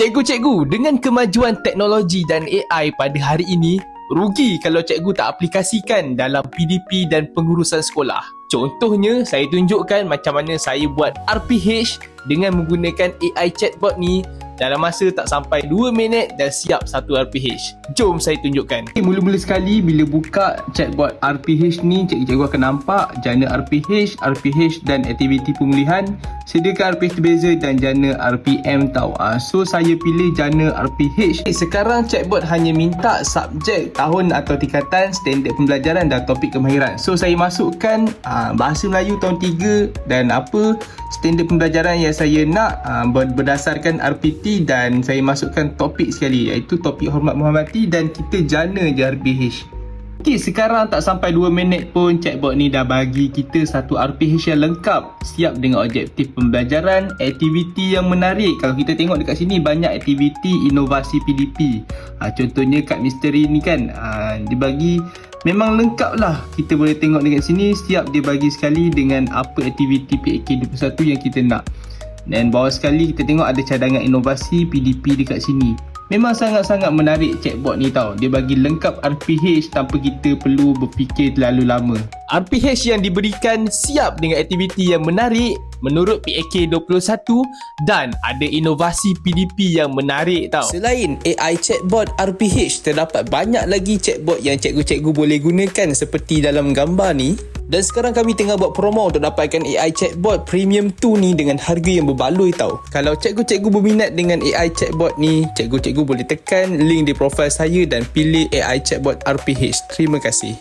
Cikgu-cikgu, dengan kemajuan teknologi dan AI pada hari ini, rugi kalau cikgu tak aplikasikan dalam PDP dan pengurusan sekolah. Contohnya, saya tunjukkan macam mana saya buat RPH dengan menggunakan AI chatbot ni. Dalam masa tak sampai 2 minit dah siap satu RPH. Jom saya tunjukkan. Mula-mula sekali bila buka chatbot RPH ni, cikgu-cikgu akan nampak jana RPH dan aktiviti pemulihan, sediakan RPH terbeza dan jana RPM tau. So saya pilih jana RPH. Sekarang chatbot hanya minta subjek, tahun atau tingkatan, standard pembelajaran dan topik kemahiran. So saya masukkan bahasa Melayu tahun 3 dan apa standard pembelajaran yang saya nak berdasarkan RPT, dan saya masukkan topik sekali, iaitu topik hormat menghormati, dan kita jana je RPH. Okay, sekarang tak sampai 2 minit pun chatbot ni dah bagi kita satu RPH yang lengkap, siap dengan objektif pembelajaran, aktiviti yang menarik. Kalau kita tengok dekat sini banyak aktiviti inovasi PDP. Contohnya kad misteri ni kan, dia bagi memang lengkap lah. Kita boleh tengok dekat sini, siap dia bagi sekali dengan apa aktiviti PAK 21 yang kita nak. Dan bawah sekali kita tengok ada cadangan inovasi PDP dekat sini. Memang sangat-sangat menarik chatbot ni tau. Dia bagi lengkap RPH tanpa kita perlu berfikir terlalu lama. RPH yang diberikan siap dengan aktiviti yang menarik menurut PAK 21 dan ada inovasi PDP yang menarik tau. Selain AI chatbot RPH, terdapat banyak lagi chatbot yang cikgu-cikgu boleh gunakan seperti dalam gambar ni. Dan sekarang kami tengah buat promo untuk dapatkan AI chatbot premium 2 ni dengan harga yang berbaloi tau. Kalau cikgu-cikgu berminat dengan AI chatbot ni, cikgu-cikgu boleh tekan link di profil saya dan pilih AI chatbot RPH. Terima kasih.